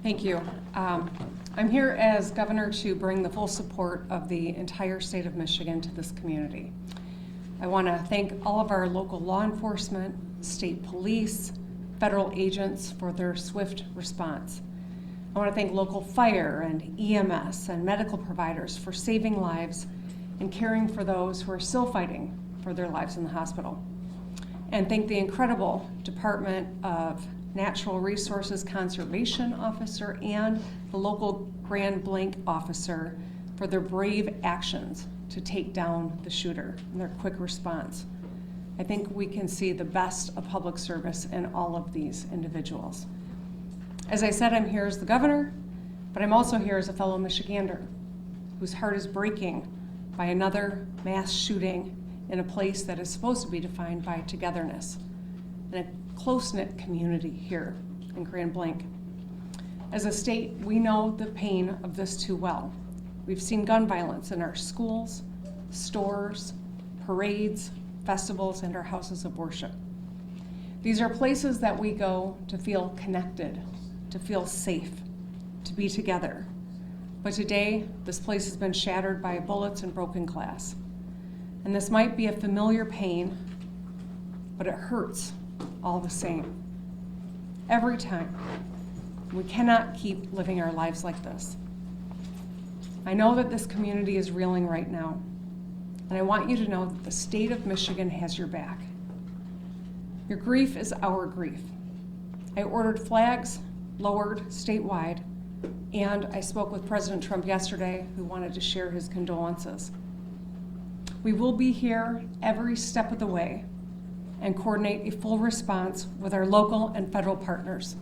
Thank you. I'm here as governor to bring the full support of the entire state of Michigan to this community. I want to thank all of our local law enforcement, state police, federal agents for their swift response. I want to thank local fire and EMS and medical providers for saving lives and caring for those who are still fighting for their lives in the hospital. And thank the incredible Department of Natural Resources Conservation Officer and the local Grand Blanc officer for their brave actions to take down the shooter and their quick response. I think we can see the best of public service in all of these individuals. As I said, I'm here as the governor, but I'm also here as a fellow Michigander whose heart is breaking by another mass shooting in a place that is supposed to be defined by togetherness and a close-knit community here in Grand Blanc. As a state, we know the pain of this too well. We've seen gun violence in our schools, stores, parades, festivals, and our houses of worship. These are places that we go to feel connected, to feel safe, to be together. But today, this place has been shattered by bullets and broken glass. And this might be a familiar pain, but it hurts all the same. Every time. We cannot keep living our lives like this. I know that this community is reeling right now, and I want you to know that the state of Michigan has your back. Your grief is our grief. I ordered flags lowered statewide, and I spoke with President Trump yesterday, who wanted to share his condolences. We will be here every step of the way and coordinate a full response with our local and federal partners.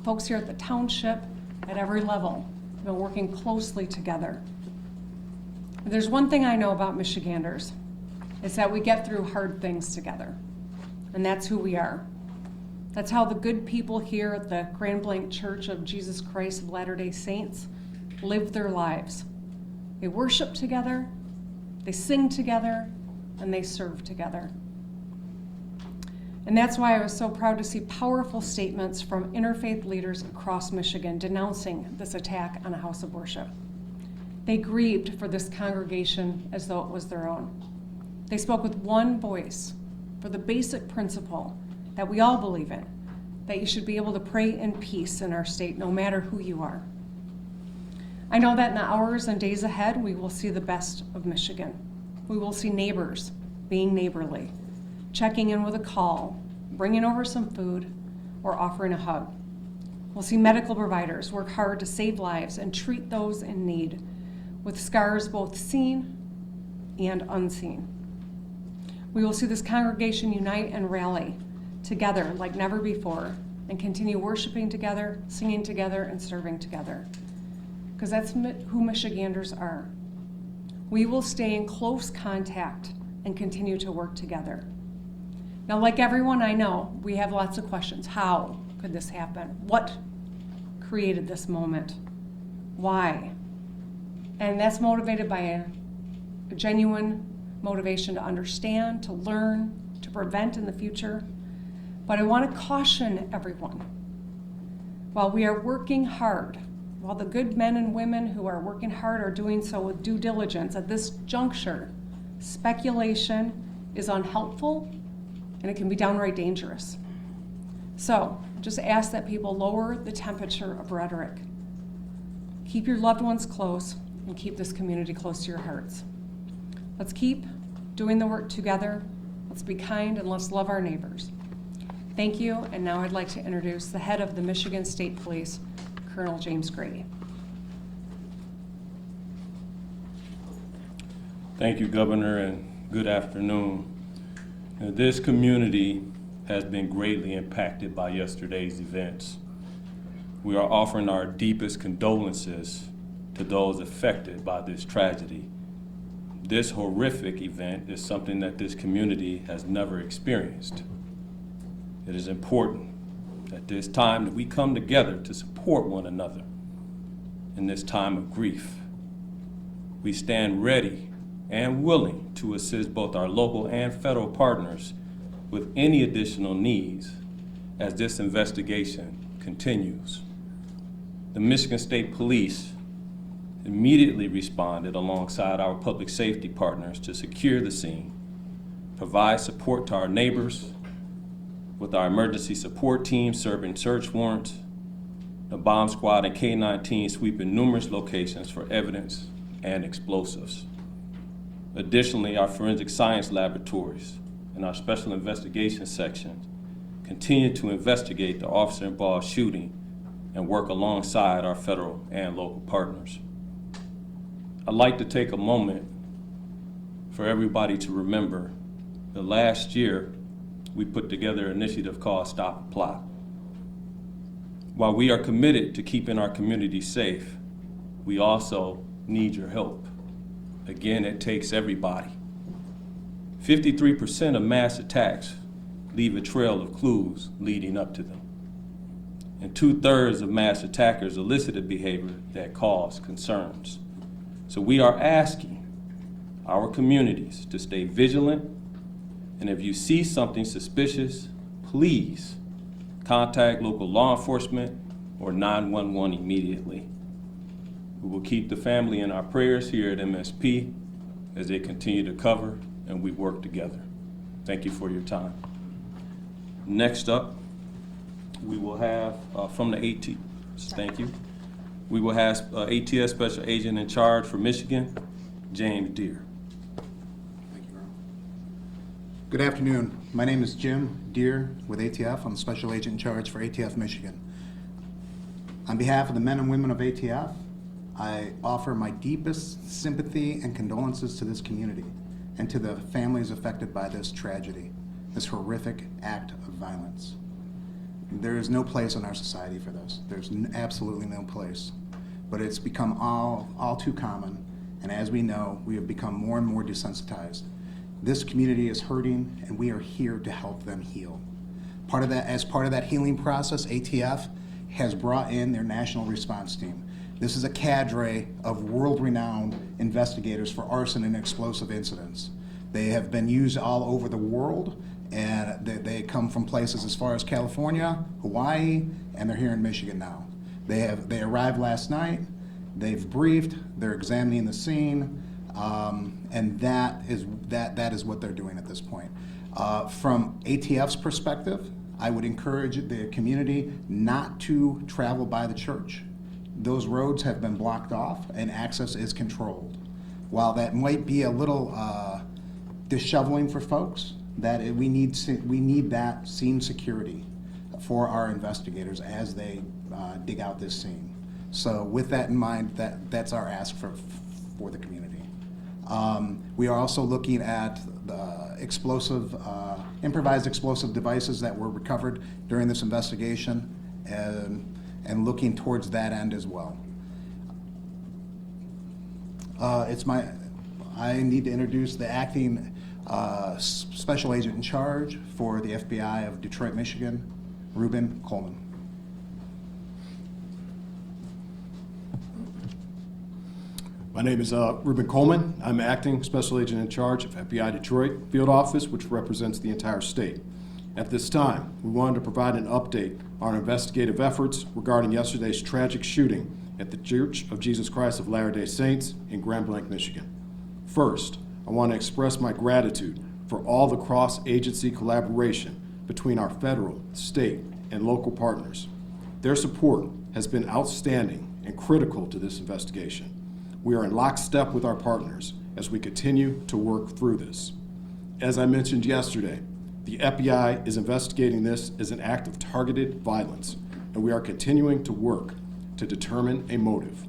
Folks here at the township, at every level, have been working closely together. If there's one thing I know about Michiganders, it's that we get through hard things together, and that's who we are. That's how the good people here at the Grand Blanc Church of Jesus Christ of Latter-day Saints live their lives. They worship together, they sing together, and they serve together. And that's why I was so proud to see powerful statements from interfaith leaders across Michigan denouncing this attack on a house of worship. They grieved for this congregation as though it was their own. They spoke with one voice for the basic principle that we all believe in, that you should be able to pray in peace in our state, no matter who you are. I know that in the hours and days ahead, we will see the best of Michigan. We will see neighbors being neighborly, checking in with a call, bringing over some food, or offering a hug. We'll see medical providers work hard to save lives and treat those in need, with scars both seen and unseen. We will see this congregation unite and rally together like never before and continue worshiping together, singing together, and serving together. Because that's who Michiganders are. We will stay in close contact and continue to work together. Now, like everyone I know, we have lots of questions. How could this happen? What created this moment? Why? And that's motivated by a genuine motivation to understand, to learn, to prevent in the future. But I want to caution everyone. While we are working hard, while the good men and women who are working hard are doing so with due diligence, at this juncture, speculation is unhelpful and it can be downright dangerous. So, just ask that people lower the temperature of rhetoric. Keep your loved ones close and keep this community close to your hearts. Let's keep doing the work together. Let's be kind and let's love our neighbors. Thank you, and now I'd like to introduce the head of the Michigan State Police, Colonel James Grady. Thank you, Governor, and good afternoon. This community has been greatly impacted by yesterday's events. We are offering our deepest condolences to those affected by this tragedy. This horrific event is something that this community has never experienced. It is important at this time that we come together to support one another in this time of grief. We stand ready and willing to assist both our local and federal partners with any additional needs as this investigation continues. The Michigan State Police immediately responded alongside our public safety partners to secure the scene, provide support to our neighbors, with our emergency support team serving search warrants, the bomb squad and K-19 sweeping numerous locations for evidence and explosives. Additionally, our forensic science laboratories and our special investigation sections continue to investigate the officer-involved shooting and work alongside our federal and local partners. I'd like to take a moment for everybody to remember that last year we put together an initiative called Stop the Plot. While we are committed to keeping our community safe, we also need your help. Again, it takes everybody. 53% of mass attacks leave a trail of clues leading up to them. And 2/3 of mass attackers elicited behavior that caused concerns. So we are asking our communities to stay vigilant, and if you see something suspicious, please contact local law enforcement or 911 immediately. We will keep the family in our prayers here at MSP as they continue to cover and we work together. Thank you for your time. Next up, we will have from the thank you. We will have ATS Special Agent in Charge for Michigan, James Deere. Thank you, Ron. Good afternoon. My name is Jim Deere with ATF. I'm the Special Agent in Charge for ATF Michigan. On behalf of the men and women of ATF, I offer my deepest sympathy and condolences to this community and to the families affected by this tragedy, this horrific act of violence. There is no place in our society for this. There's absolutely no place. But it's become all too common, and as we know, we have become more and more desensitized. This community is hurting, and we are here to help them heal. As part of that healing process, ATF has brought in their national response team. This is a cadre of world-renowned investigators for arson and explosive incidents. They have been used all over the world, and they come from places as far as California, Hawaii, and they're here in Michigan now. They arrived last night, they've briefed, they're examining the scene, and that is what they're doing at this point. From ATF's perspective, I would encourage the community not to travel by the church. Those roads have been blocked off and access is controlled. While that might be a little disheveling for folks, we need that scene security for our investigators as they dig out this scene. So with that in mind, that's our ask for the community. We are also looking at the improvised explosive devices that were recovered during this investigation and looking towards that end as well. I need to introduce the acting Special Agent in Charge for the FBI of Detroit, Michigan, Reuben Coleman. My name is Reuben Coleman. I'm acting Special Agent in Charge of FBI Detroit Field Office, which represents the entire state. At this time, we wanted to provide an update on our investigative efforts regarding yesterday's tragic shooting at the Church of Jesus Christ of Latter-day Saints in Grand Blanc, Michigan. First, I want to express my gratitude for all the cross-agency collaboration between our federal, state, and local partners. Their support has been outstanding and critical to this investigation. We are in lockstep with our partners as we continue to work through this. As I mentioned yesterday, the FBI is investigating this as an act of targeted violence, and we are continuing to work to determine a motive.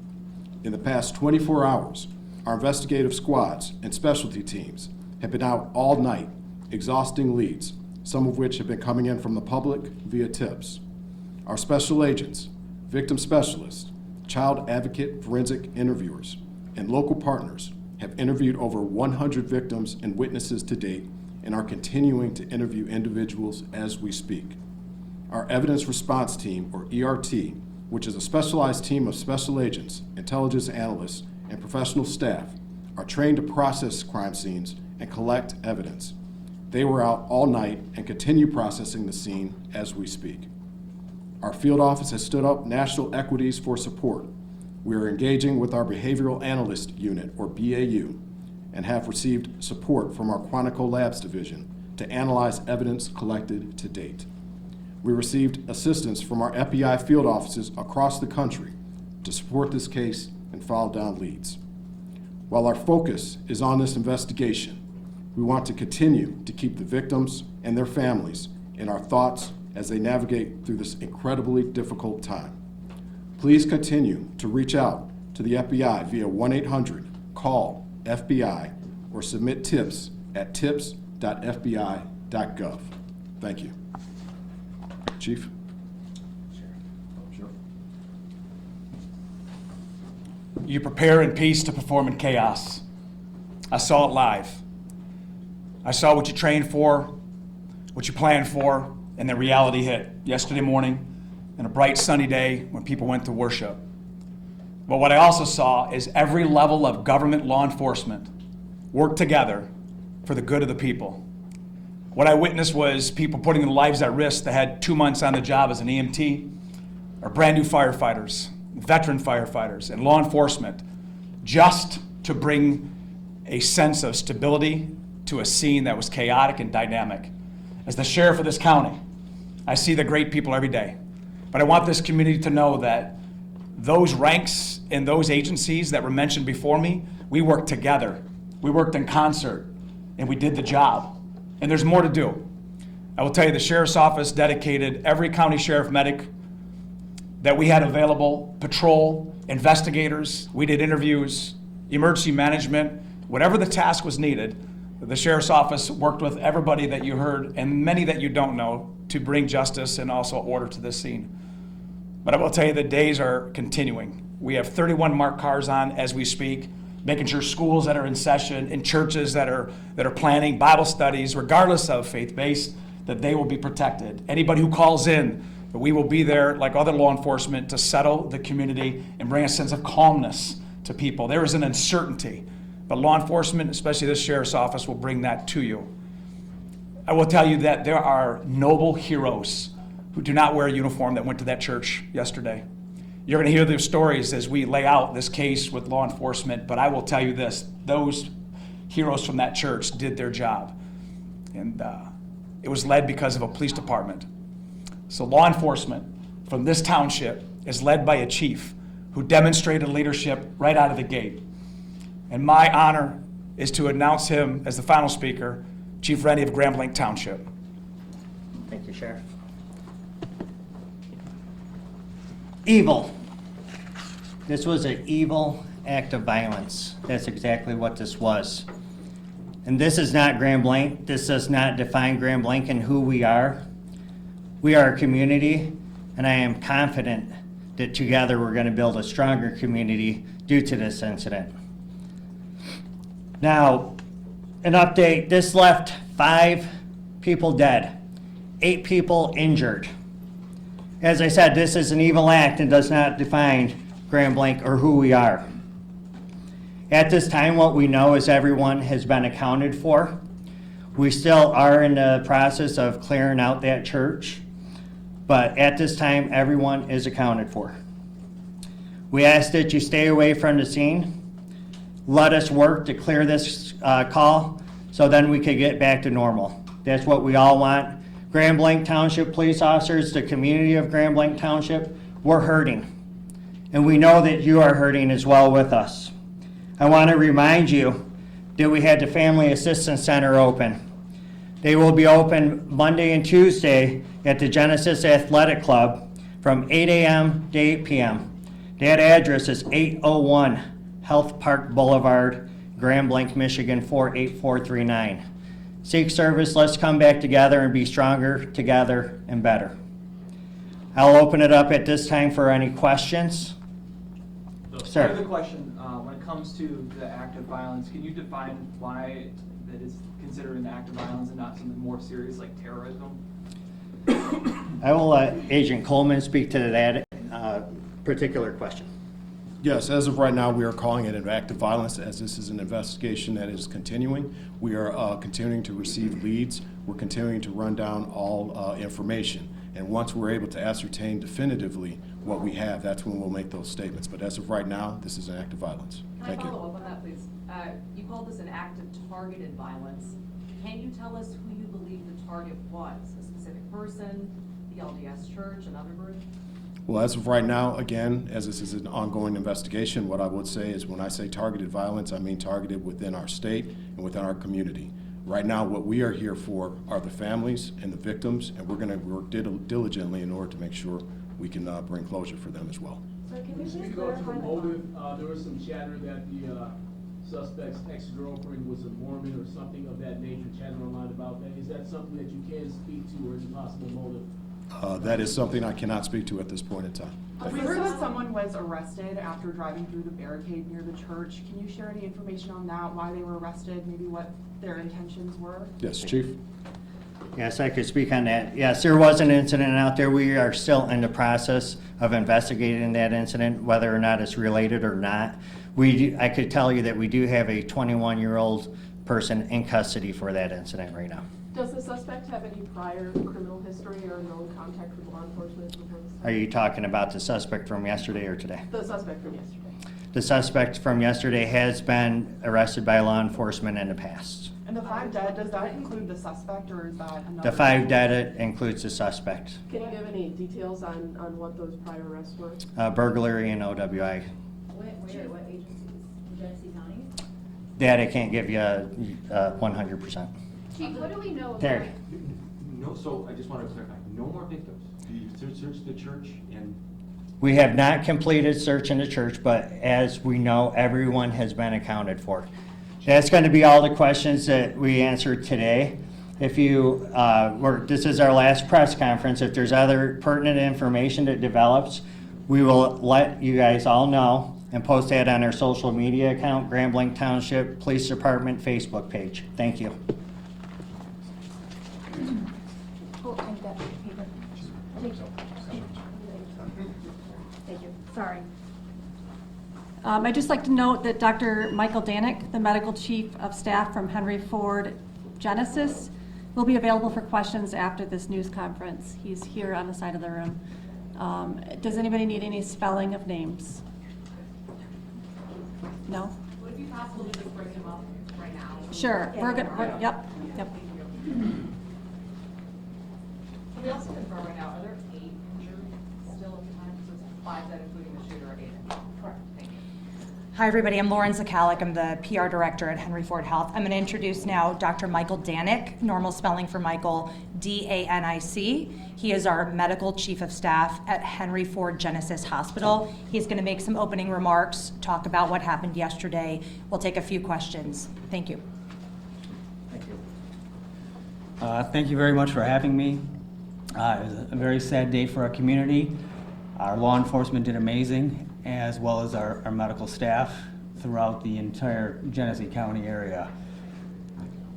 In the past 24 hours, our investigative squads and specialty teams have been out all night, exhausting leads, some of which have been coming in from the public via tips. Our special agents, victim specialists, child advocate forensic interviewers, and local partners have interviewed over 100 victims and witnesses to date and are continuing to interview individuals as we speak. Our Evidence Response Team, or ERT, which is a specialized team of special agents, intelligence analysts, and professional staff, are trained to process crime scenes and collect evidence. They were out all night and continue processing the scene as we speak. our field office has stood up national equities for support. We are engaging with our Behavioral Analyst Unit, or BAU, and have received support from our Quantico Labs Division to analyze evidence collected to date. We received assistance from our FBI field offices across the country to support this case and follow down leads. While our focus is on this investigation, we want to continue to keep the victims and their families in our thoughts as they navigate through this incredibly difficult time. Please continue to reach out to the FBI via 1-800-CALL-FBI or submit tips at tips.fbi.gov. Thank you. Chief? Sure. You prepare in peace to perform in chaos. I saw it live. I saw what you trained for, what you planned for, and then reality hit yesterday morning on a bright sunny day when people went to worship. But what I also saw is every level of government law enforcement work together for the good of the people. What I witnessed was people putting their lives at risk that had 2 months on the job as an EMT, or brand new firefighters, veteran firefighters, and law enforcement, just to bring a sense of stability to a scene that was chaotic and dynamic. As the sheriff of this county, I see the great people every day. But I want this community to know that those ranks in those agencies that were mentioned before me, we worked together. We worked in concert, and we did the job. And there's more to do. I will tell you, the sheriff's office dedicated every county sheriff medic that we had available, patrol, investigators, we did interviews, emergency management, whatever the task was needed. The sheriff's office worked with everybody that you heard and many that you don't know to bring justice and also order to this scene. But I will tell you, the days are continuing. We have 31 marked cars on as we speak, making sure schools that are in session and churches that are planning Bible studies, regardless of faith-based, that they will be protected. Anybody who calls in, we will be there like other law enforcement to settle the community and bring a sense of calmness to people. There is an uncertainty, but law enforcement, especially this sheriff's office, will bring that to you. I will tell you that there are noble heroes who do not wear a uniform that went to that church yesterday. You're going to hear their stories as we lay out this case with law enforcement, but I will tell you this, those heroes from that church did their job. And it was led because of a police department. So law enforcement from this township is led by a chief who demonstrated leadership right out of the gate. And my honor is to announce him as the final speaker, Chief Rennie of Grand Blanc Township. Thank you, Sheriff. Evil. This was an evil act of violence. That's exactly what this was. And this is not Grand Blanc. This does not define Grand Blanc and who we are. We are a community, and I am confident that together we're going to build a stronger community due to this incident. Now, an update, this left 5 people dead, 8 people injured. As I said, this is an evil act and does not define Grand Blanc or who we are. At this time, what we know is everyone has been accounted for. We still are in the process of clearing out that church, but at this time, everyone is accounted for. We ask that you stay away from the scene. Let us work to clear this call so then we can get back to normal. That's what we all want. Grand Blanc Township police officers, the community of Grand Blanc Township, we're hurting. And we know that you are hurting as well with us. I want to remind you that we had the Family Assistance Center open. They will be open Monday and Tuesday at the Genesis Athletic Club from 8 a.m. to 8 p.m. That address is 801 Health Park Boulevard, Grand Blanc, Michigan 48439. Seek service, let's come back together and be stronger together and better. I'll open it up at this time for any questions. I have a question. When it comes to the act of violence, can you define why that is considered an act of violence and not something more serious like terrorism? I will let Agent Coleman speak to that particular question. Yes, as of right now, we are calling it an act of violence as this is an investigation that is continuing. We are continuing to receive leads. We're continuing to run down all information. And once we're able to ascertain definitively what we have, that's when we'll make those statements. But as of right now, this is an act of violence. Can I Thank follow you. up on that, please? You called this an act of targeted violence. Can you tell us who you believe the target was? A specific person, the LDS Church, another group? Well, as of right now, again, as this is an ongoing investigation, what I would say is when I say targeted violence, I mean targeted within our state and within our community. Right now, what we are here for are the families and the victims, and we're going to work diligently in order to make sure we can bring closure for them as well. So can we just With clarify regard to the that? motive, there was some chatter that the suspect's ex-girlfriend was a Mormon or something of that nature, chatter online about that. Is that something that you can speak to, or is it possible motive? That is something I cannot speak to at this point in time. Thank We you. heard that someone was arrested after driving through the barricade near the church. Can you share any information on that, why they were arrested, maybe what their intentions were? Yes, Chief? Yes, I could speak on that. Yes, there was an incident out there. We are still in the process of investigating that incident, whether or not it's related or not. I could tell you that we do have a 21-year-old person in custody for that incident right now. Does the suspect have any prior criminal history or known contact with law enforcement before this? Are you talking about the suspect from yesterday or today? The suspect from yesterday. The suspect from yesterday has been arrested by law enforcement in the past. And the 5 dead, does that include the suspect or is that another? The 5 dead includes the suspect. Can you give any details on what those prior arrests were? Burglary and OWI. What agencies? Genesee County? That I can't give you 100%. Chief, what do we know? Terry. No, so I just want to clarify, no more victims. You searched the church and We have not completed search in the church, but as we know, everyone has been accounted for. That's going to be all the questions that we answered today. If you, this is our last press conference. If there's other pertinent information that develops, we will let you guys all know and post that on our social media account, Grand Blanc Township Police Department Facebook page. Thank you. Oh, I've got paper. Thank you. Sorry. I'd just like to note that Dr. Michael Danick, the Medical Chief of Staff from Henry Ford Genesis, will be available for questions after this news conference. He's here on the side of the room. Does anybody need any spelling of names? No? Would it be possible to just bring him up right now? Sure, we're good, yep. Can we also confirm right now, are there 8 injured still at the time? So it's 5 dead, including the shooter, or 8? Correct. Thank you. Hi, everybody. I'm Lauren Zakalik. I'm the PR director at Henry Ford Health. I'm going to introduce now Dr. Michael Danick, normal spelling for Michael, D-A-N-I-C. He is our medical chief of staff at Henry Ford Genesis Hospital. He's going to make some opening remarks, talk about what happened yesterday. We'll take a few questions. Thank you. Thank you. Thank you very much for having me. It was a very sad day for our community. Our law enforcement did amazing, as well as our medical staff throughout the entire Genesee County area.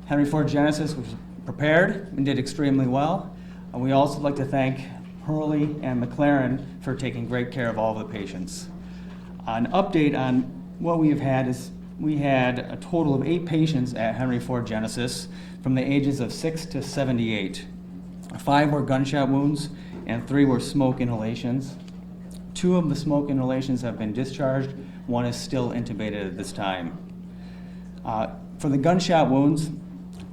Henry Ford Genesis was prepared and did extremely well. And we also like to thank Hurley and McLaren for taking great care of all the patients. An update on what we have had is we had a total of 8 patients at Henry Ford Genesis from the ages of 6 to 78. 5 were gunshot wounds and 3 were smoke inhalations. 2 of the smoke inhalations have been discharged. 1 is still intubated at this time. For the gunshot wounds,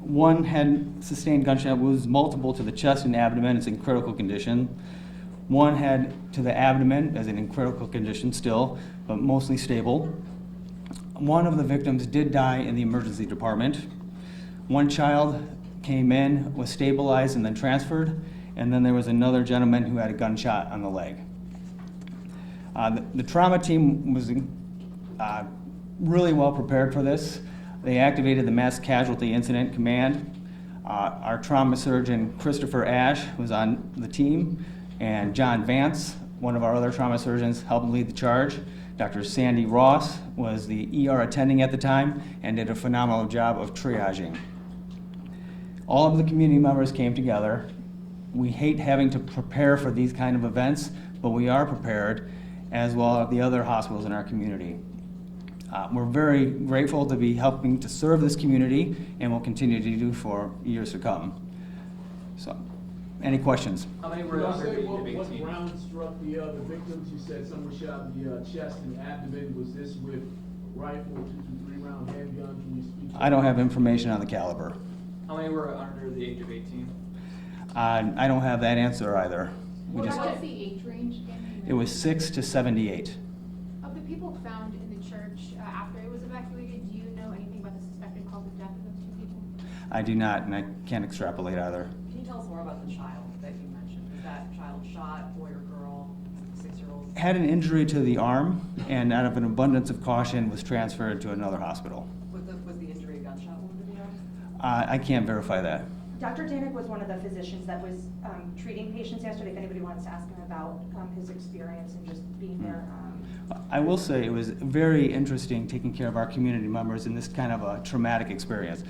1 had sustained gunshot wounds, multiple to the chest and abdomen, is in critical condition. 1 had to the abdomen, as in critical condition still, but mostly stable. 1 of the victims did die in the emergency department. 1 child came in, was stabilized, and then transferred. And then there was another gentleman who had a gunshot on the leg. The trauma team was really well prepared for this. They activated the Mass Casualty Incident Command. Our trauma surgeon, Christopher Ash, was on the team, and John Vance, one of our other trauma surgeons, helped lead the charge. Dr. Sandy Ross was the ER attending at the time and did a phenomenal job of triaging. All of the community members came together. We hate having to prepare for these kind of events, but we are prepared, as well as the other hospitals in our community. We're very grateful to be helping to serve this community, and will continue to do for years to come. So, Any questions? How many Can were you under the say age of what 18? round struck the victims? You said some were shot in the chest and abdomen. Was this with rifle, 223 round handgun? Can you speak to I don't have information on the caliber. How many were under the age of 18? I don't have that answer either. We What just, was the age range again? it was 6 to 78. Of the people found in the church after it was evacuated, do you know anything about the suspected cause of death of those two people? I do not, and I can't extrapolate either. Can you tell us more about the child that you mentioned? Was that child shot, boy or girl, 6-year-old? Had an injury to the arm, and out of an abundance of caution, was transferred to another hospital. Was the injury a gunshot wound to the arm? I can't verify that. Dr. Danek was one of the physicians that was treating patients yesterday, if anybody wants to ask him about his experience and just being there. I will say it was very interesting taking care of our community members in this kind of a traumatic experience.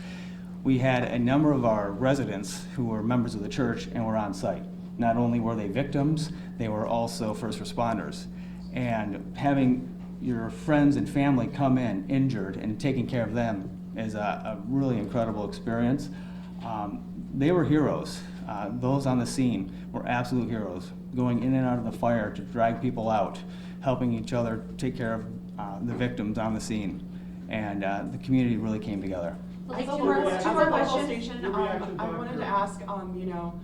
We had a number of our residents who were members of the church and were on site. Not only were they victims, they were also first responders. And having your friends and family come in injured and taking care of them is a really incredible experience. They were heroes. Those on the scene were absolute heroes, going in and out of the fire to drag people out, helping each other take care of the victims on the scene. And the community really came together. As a Your local reaction, station, your reaction, I wanted Doctor. to ask, you know,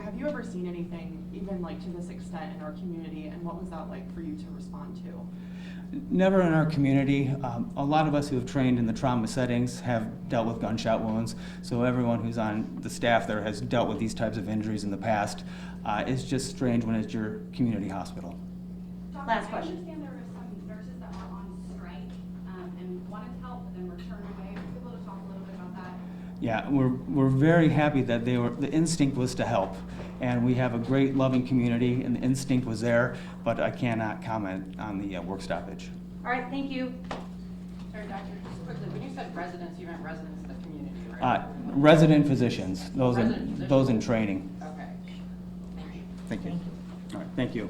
have you ever seen anything even like to this extent in our community, and what was that like for you to respond to? Never in our community. A lot of us who have trained in the trauma settings have dealt with gunshot wounds, so everyone who's on the staff there has dealt with these types of injuries in the past. It's just strange when it's your community hospital. Last question. I understand there were some nurses that were on strike and wanted to help but then returned away. Are you able to talk a little bit about that? Yeah, we're very happy that the instinct was to help. And we have a great loving community and the instinct was there, but I cannot comment on the work stoppage. All right, thank you. Sorry, doctor, just quickly, when you said residents, you meant residents in the community, right? Resident physicians, those Resident in training. Okay. Thank you. Thank you. All right, thank you.